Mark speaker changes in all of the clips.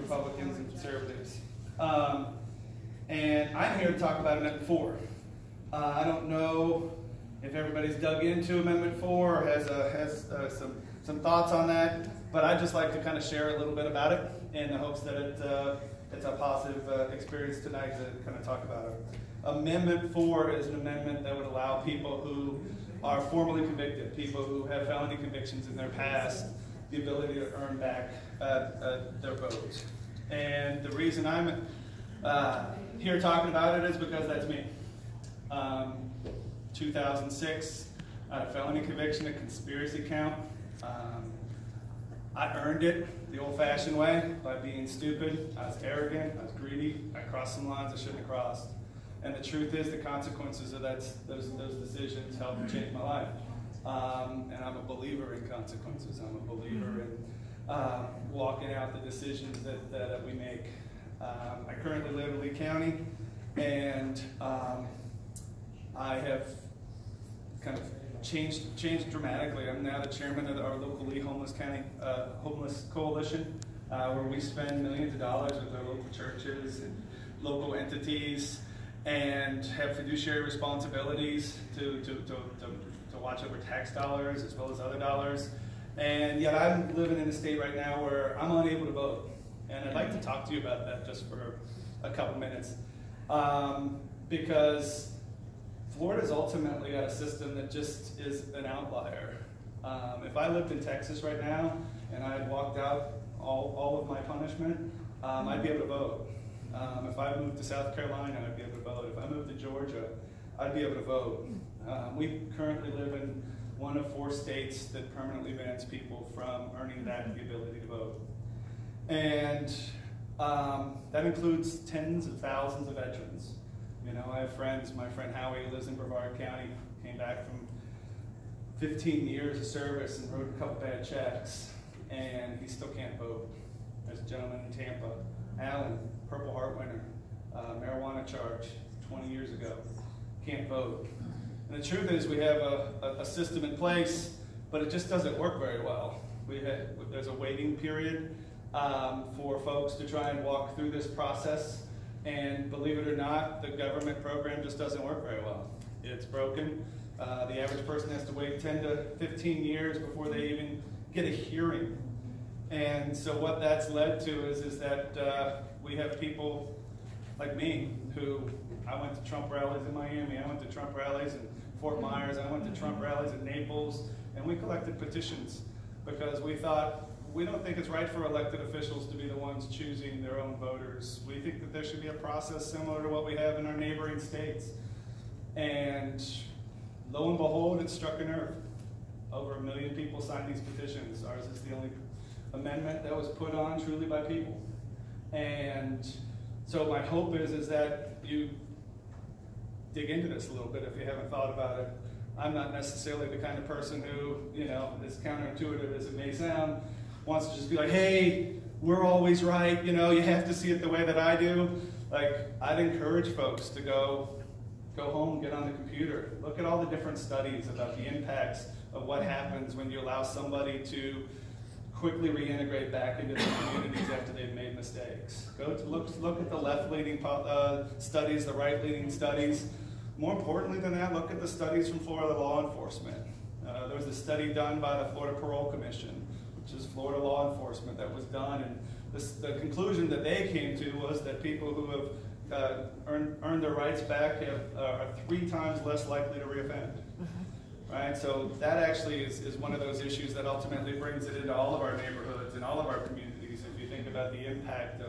Speaker 1: Republicans and conservatives. And I'm here to talk about Amendment 4. I don't know if everybody's dug into Amendment 4 or has some thoughts on that, but I'd just like to kind of share a little bit about it in the hopes that it's a positive experience tonight to kind of talk about it. Amendment 4 is an amendment that would allow people who are formally convicted, people who have felony convictions in their past, the ability to earn back their votes. And the reason I'm here talking about it is because that's me. 2006, I had a felony conviction, a conspiracy count. I earned it the old-fashioned way by being stupid. I was arrogant, I was greedy, I crossed some lines I shouldn't have crossed. And the truth is, the consequences of those decisions helped change my life. And I'm a believer in consequences. I'm a believer in walking out the decisions that we make. I currently live in Lee County, and I have kind of changed dramatically. I'm now the chairman of our local Lee Homeless Coalition, where we spend millions of dollars with our local churches and local entities, and have fiduciary responsibilities to watch over tax dollars as well as other dollars. And yet I'm living in a state right now where I'm unable to vote. And I'd like to talk to you about that just for a couple minutes. Because Florida's ultimately got a system that just is an outlier. If I lived in Texas right now and I had walked out all of my punishment, I'd be able to vote. If I moved to South Carolina, I'd be able to vote. If I moved to Georgia, I'd be able to vote. We currently live in one of 4 states that permanently bans people from earning back the ability to vote. And that includes tens of thousands of veterans. You know, I have friends, my friend Howie who lives in Brevard County, came back from 15 years of service and wrote a couple bad checks, and he still can't vote. There's a gentleman in Tampa, Alan, Purple Heart winner, marijuana charge 20 years ago, can't vote. And the truth is we have a system in place, but it just doesn't work very well. There's a waiting period for folks to try and walk through this process, and believe it or not, the government program just doesn't work very well. It's broken. The average person has to wait 10 to 15 years before they even get a hearing. And so what that's led to is that we have people like me who, I went to Trump rallies in Miami, I went to Trump rallies in Fort Myers, I went to Trump rallies in Naples, and we collected petitions because we thought, we don't think it's right for elected officials to be the ones choosing their own voters. We think that there should be a process similar to what we have in our neighboring states. And lo and behold, it struck a nerve. Over 1 million people signed these petitions. Ours is the only amendment that was put on truly by people. And so my hope is that you dig into this a little bit if you haven't thought about it. I'm not necessarily the kind of person who, you know, as counterintuitive as it may sound, wants to just be like, hey, we're always right, you know, you have to see it the way that I do. Like, I'd encourage folks to go home, get on the computer, look at all the different studies about the impacts of what happens when you allow somebody to quickly reintegrate back into the communities after they've made mistakes. Go to look at the left-leaning studies, the right-leaning studies. More importantly than that, look at the studies from Florida law enforcement. There was a study done by the Florida Parole Commission, which is Florida law enforcement, that was done, and the conclusion that they came to was that people who have earned their rights back are 3 times less likely to reoffend. Right? So that actually is one of those issues that ultimately brings it into all of our neighborhoods and all of our communities, if you think about the impact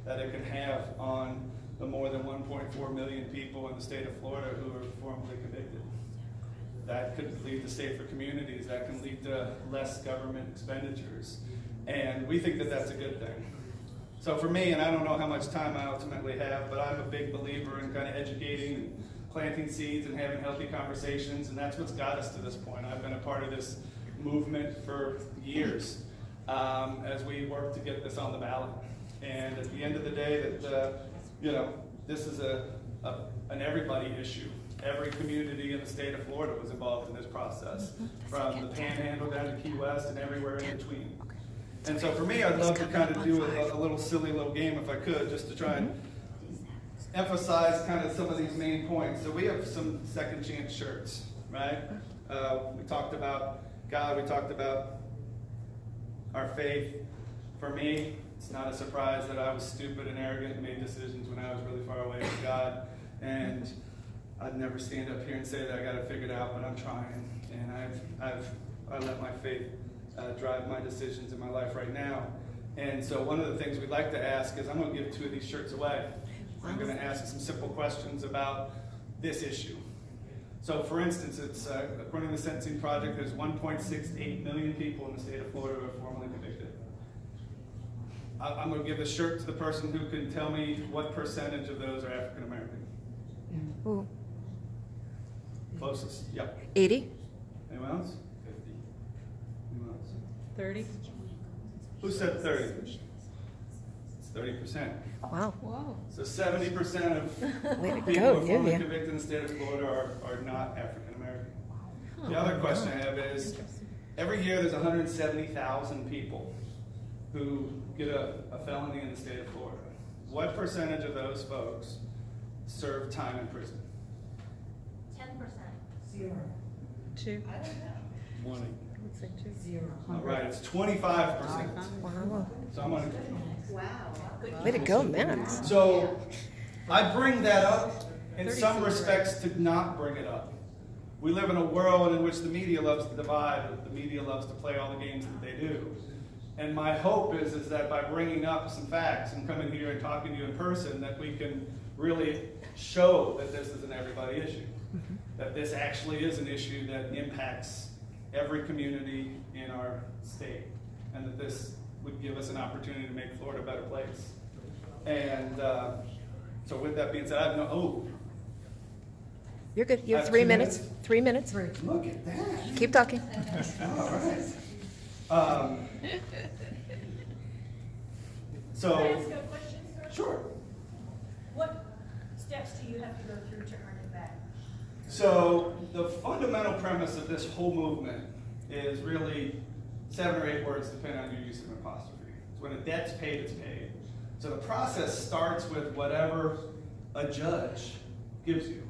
Speaker 1: that it can have on the more than 1.4 million people in the state of Florida who are formally convicted. That could lead to safer communities. That can lead to less government expenditures. And we think that that's a good thing. So for me, and I don't know how much time I ultimately have, but I'm a big believer in kind of educating and planting seeds and having healthy conversations, and that's what's got us to this point. I've been a part of this movement for years as we work to get this on the ballot. And at the end of the day, you know, this is an everybody issue. Every community in the state of Florida was involved in this process, from the Panhandle down to Key West and everywhere in between. And so for me, I'd love to kind of do a little silly little game if I could, just to try and emphasize kind of some of these main points. So we have some second chance shirts, right? We talked about God, we talked about our faith. For me, it's not a surprise that I was stupid and arrogant and made decisions when I was really far away from God. And I'd never stand up here and say that I got it figured out, but I'm trying. And I let my faith drive my decisions in my life right now. And so one of the things we'd like to ask is, I'm going to give 2 of these shirts away. I'm going to ask some simple questions about this issue. So for instance, it's according to the Sentencing Project, there's 1.68 million people in the state of Florida who are formally convicted. I'm going to give the shirt to the person who can tell me what percentage of those are African American.
Speaker 2: Ooh.
Speaker 1: Closest, yep.
Speaker 2: 80?
Speaker 1: Anyone else? 50. Anyone else?
Speaker 3: 30?
Speaker 1: Who said 30? It's 30%.
Speaker 2: Wow.
Speaker 3: Whoa.
Speaker 1: So 70% of
Speaker 2: Way to
Speaker 1: people
Speaker 2: go,
Speaker 1: who are formally
Speaker 2: Vivian.
Speaker 1: convicted in the state of Florida are not African American. The other question I have is, every year there's 170,000 people who get a felony in the state of Florida. What percentage of those folks serve time in prison?
Speaker 4: 10%.
Speaker 5: 0.
Speaker 3: 2.
Speaker 5: I don't know.
Speaker 1: 20.
Speaker 3: Let's say 2.
Speaker 5: 0.
Speaker 1: All right, it's 25%.
Speaker 2: Wow.
Speaker 1: So I'm gonna.
Speaker 4: Wow.
Speaker 2: Way to go, Max.
Speaker 1: So I bring that up in
Speaker 3: 30
Speaker 1: some
Speaker 3: seems
Speaker 1: respects to not bring it up. We live in a world in which the media loves to divide, the media loves to play all the games that they do. And my hope is that by bringing up some facts and coming here and talking to you in person, that we can really show that this is an everybody issue. That this actually is an issue that impacts every community in our state. And that this would give us an opportunity to make Florida a better place. And so with that being said, I have no,
Speaker 2: You're good. You have
Speaker 1: I have
Speaker 2: 3
Speaker 1: 2
Speaker 2: minutes.
Speaker 1: minutes?
Speaker 2: 3 minutes.
Speaker 1: look at that.
Speaker 2: Keep talking.
Speaker 1: All right. So,
Speaker 6: Can I ask a question, sir?
Speaker 1: sure.
Speaker 6: What steps do you have to go through to earn it back?
Speaker 1: So the fundamental premise of this whole movement is really 7 or 8 words depending on your use of apostrophe. So when a debt's paid, it's paid. So the process starts with whatever a judge gives you,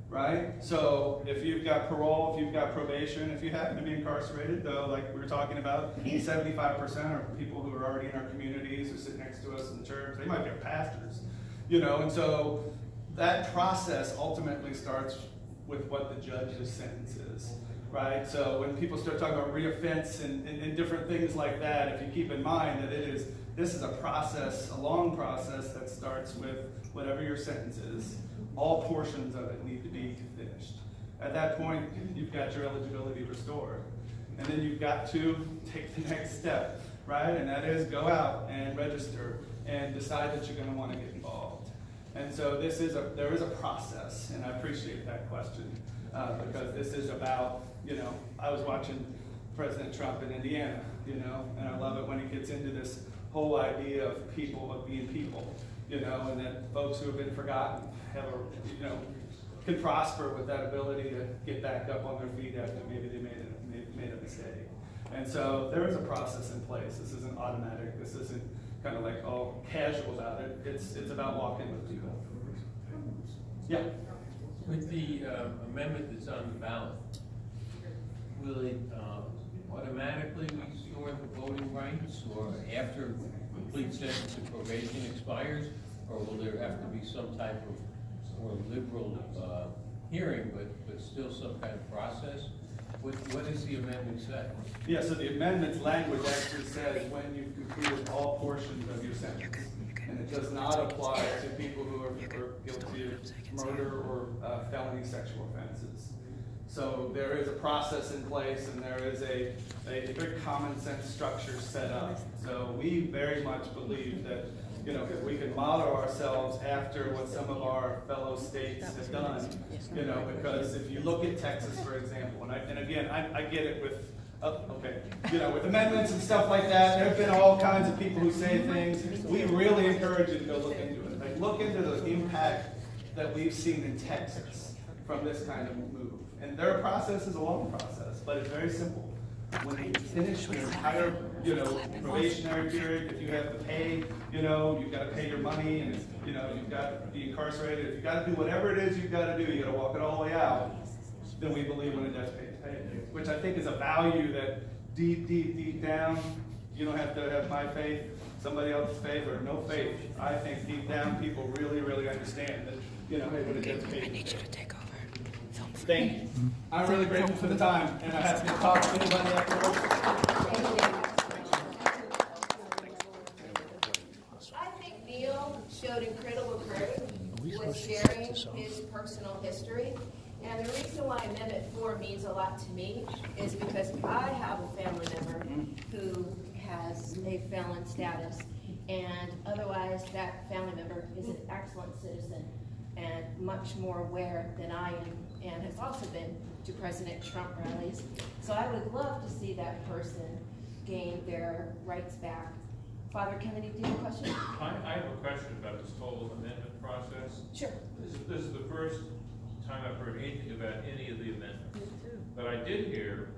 Speaker 1: right? So if you've got parole, if you've got probation, if you happen to be incarcerated, though, like we were talking about, 75% are people who are already in our communities who sit next to us in the church. They might be our pastors, you know, and so that process ultimately starts with what the judge's sentence is, right? So when people start talking about reoffense and different things like that, if you keep in mind that this is a process, a long process that starts with whatever your sentence is. All portions of it need to be finished. At that point, you've got your eligibility restored. And then you've got to take the next step, right? And that is go out and register and decide that you're going to want to get involved. And so there is a process, and I appreciate that question because this is about, you know, I was watching President Trump in Indiana, you know, and I love it when he gets into this whole idea of people, of being people, you know, and that folks who have been forgotten have can prosper with that ability to get back up on their feet after maybe they made a mistake. And so there is a process in place. This isn't automatic. This isn't kind of like, oh, casual about it. It's about walking with people. Yeah.
Speaker 7: With the amendment that's on the ballot, will it automatically restore the voting rights, or after complete sentence of probation expires, or will there have to be some type of more liberal hearing, but still some kind of process? What does the amendment say?
Speaker 1: Yeah, so the amendment's language actually says when you've completed all portions of your sentence. And it does not apply to people who are guilty of murder or felony sexual offenses. So there is a process in place, and there is a very common sense structure set up. So we very much believe that, you know, if we can model ourselves after what some of our fellow states have done, you know, because if you look at Texas, for example, and again, I get it with, you know, with amendments and stuff like that, there have been all kinds of people who say things. We really encourage you to go look into it. Like, look into the impact that we've seen in Texas from this kind of move. And their process is a long process, but it's very simple. when you finish your entire, probationary period, if you have to pay, you've got to pay your money, and you've got to be incarcerated. If you've got to do whatever it is you've got to do, you got to walk it all the way out. Then we believe when a debt's paid, it's paid, which I think is a value that deep down, you don't have to have my faith, somebody else's faith, or no faith. I think deep down, people really understand that, hey, when a debt's paid,
Speaker 2: I need you to take over.
Speaker 1: Thank you. I'm really grateful for the time, and I have to talk to anybody afterwards.
Speaker 8: I think Neil showed incredible courage with sharing his personal history. And the reason why Amendment 4 means a lot to me is because I have a family member who has a felon status, and otherwise that family member is an excellent citizen and much more aware than I am, and has also been to President Trump rallies. So I would love to see that person gain their rights back. Father Kennedy, do you have a question?
Speaker 9: I have a question about this whole amendment process.
Speaker 8: Sure.
Speaker 9: This is the first time I've heard anything about any of the amendments. But I did hear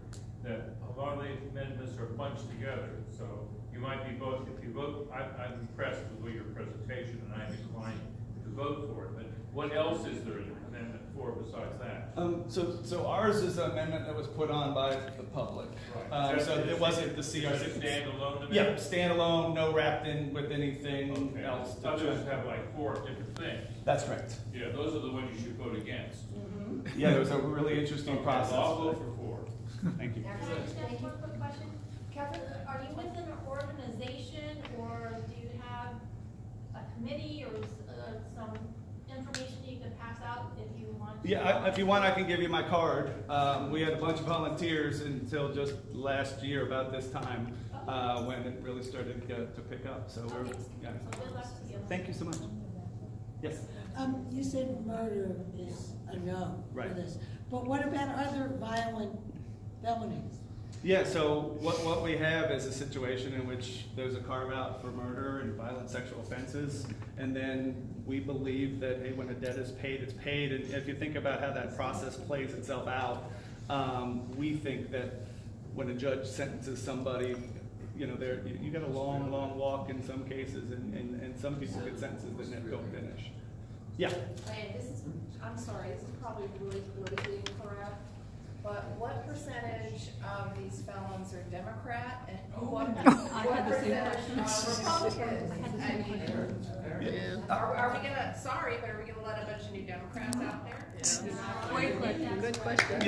Speaker 9: that a lot of the amendments are bunched together. So you might be both, if you vote, I'm impressed with your presentation, and I'm inclined to vote for it. But what else is there in Amendment 4 besides that?
Speaker 1: So ours is an amendment that was put on by the public.
Speaker 9: Right.
Speaker 1: So it wasn't the CRC.
Speaker 9: Standalone amendment?
Speaker 1: Yeah, standalone, no wrapped in with anything else.
Speaker 9: Others have like 4 different things.
Speaker 1: That's correct.
Speaker 9: Yeah, those are the ones you should vote against.
Speaker 1: Yeah, it was a really interesting process.
Speaker 9: I'll vote for 4.
Speaker 1: Thank you.
Speaker 4: Can I just ask one quick question? Kevin, are you within an organization, or do you have a committee, or some information you can pass out if you want to?
Speaker 1: Yeah, if you want, I can give you my card. We had a bunch of volunteers until just last year, about this time, when it really started to pick up. So we're, yeah.
Speaker 4: Good luck to you.
Speaker 1: Thank you so much. Yes.
Speaker 5: You said murder is a no
Speaker 1: Right.
Speaker 5: for this, but what about other violent felonies?
Speaker 1: Yeah, so what we have is a situation in which there's a carve out for murder and violent sexual offenses, and then we believe that, hey, when a debt is paid, it's paid. And if you think about how that process plays itself out, we think that when a judge sentences somebody, you got a long walk in some cases, and some people get sentences that never don't finish. Yeah.
Speaker 8: And I'm sorry, this is probably really politically incorrect, but what percentage of these felons are Democrat, and what percentage are Republicans? Are we gonna, sorry, but are we gonna let a bunch of new Democrats out there?
Speaker 3: Good question.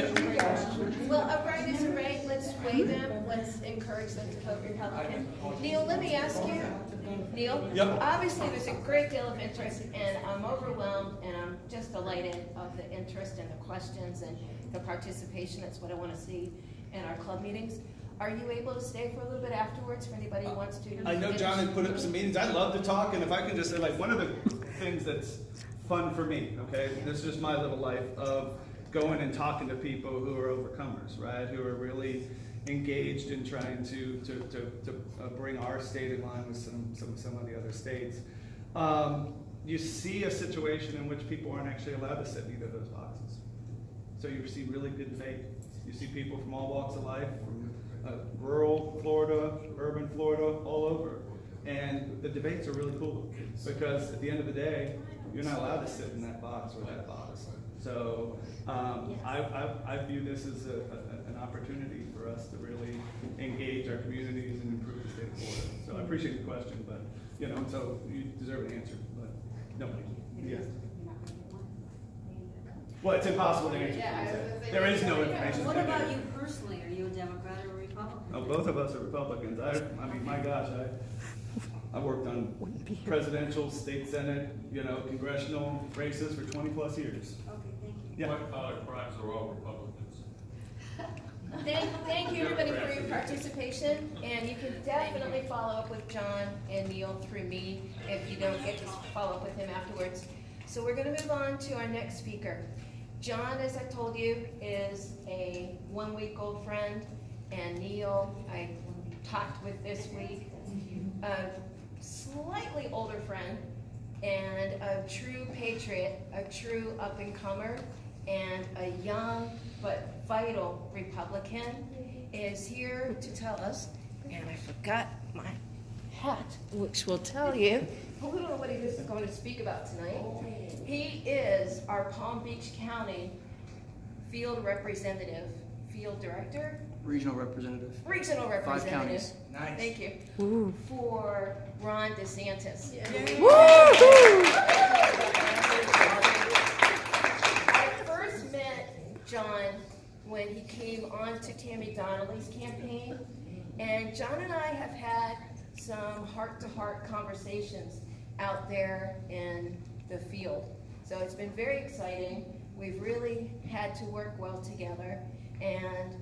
Speaker 8: Well, a right is a right. Let's weigh them. Let's encourage them to vote Republican. Neil, let me ask you. Neil,
Speaker 1: Yep.
Speaker 8: Obviously there's a great deal of interest, and I'm overwhelmed, and I'm just delighted of the interest and the questions and the participation. That's what I want to see in our club meetings. Are you able to stay for a little bit afterwards for anybody who wants to?
Speaker 1: I know John had put up some meetings. I'd love to talk, and if I can just say, like, one of the things that's fun for me, okay, this is just my little life of going and talking to people who are overcomers, right, who are really engaged in trying to bring our state in line with some of the other states. You see a situation in which people aren't actually allowed to sit in either of those boxes. So you see really good faith. You see people from all walks of life, from rural Florida, urban Florida, all over. And the debates are really cool because at the end of the day, you're not allowed to sit in that box or that box. So I view this as an opportunity for us to really engage our communities and improve the state of Florida. So I appreciate the question, but so you deserve an answer. But no, yeah. Well, it's impossible to answer. There is no information.
Speaker 10: What about you personally? Are you a Democrat or a Republican?
Speaker 1: Oh, both of us are Republicans. I mean, my gosh, I worked on presidential, state senate, congressional races for 20 plus years.
Speaker 10: Okay, thank you.
Speaker 1: Yeah.
Speaker 9: What color crimes are all Republicans?
Speaker 8: Thank you, everybody, for your participation, and you can definitely follow up with John and Neil through me if you don't get to follow up with him afterwards. So we're going to move on to our next speaker. John, as I told you, is a one-week-old friend, and Neil, I talked with this week, a slightly older friend, and a true patriot, a true up-and-comer, and a young but vital Republican.
Speaker 2: is here to tell us, and I forgot my hat, which will tell you a little of what he is going to speak about tonight. He is our Palm Beach County field representative, field director,
Speaker 11: Regional representative.
Speaker 2: regional
Speaker 11: 5
Speaker 2: representative.
Speaker 11: counties.
Speaker 1: Nice.
Speaker 2: Thank you.
Speaker 3: Ooh.
Speaker 2: For Ron DeSantis. I first met John when he came on to Tammy Donnelly's campaign, and John and I have had some heart-to-heart conversations out there in the field. So it's been very exciting. We've really had to work well together, and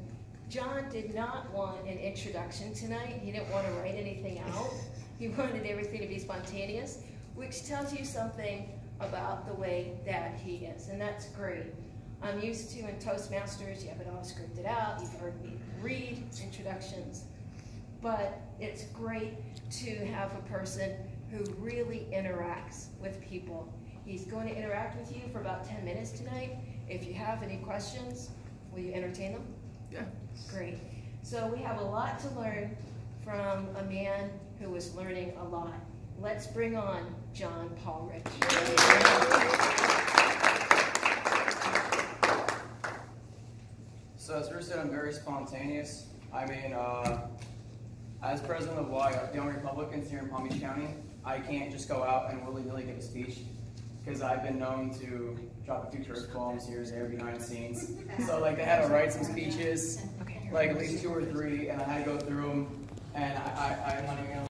Speaker 2: John did not want an introduction tonight. He didn't want to write anything out. He wanted everything to be spontaneous, which tells you something about the way that he is, and that's great. I'm used to in Toastmasters, you have it all scripted out, you've heard me read introductions, but it's great to have a person who really interacts with people. He's going to interact with you for about 10 minutes tonight. If you have any questions, will you entertain them?
Speaker 11: Yeah.
Speaker 2: Great. So we have a lot to learn from a man who is learning a lot. Let's bring on John Paul Rich.
Speaker 11: So as Ruth said, I'm very spontaneous. I mean, as president of the Young Republicans here in Palm Beach County, I can't just go out and willy-nilly give a speech, because I've been known to drop a few church poems here and there behind the scenes. So like, they had to write some speeches, like at least 2 or 3, and I had to go through them, and I'm not even gonna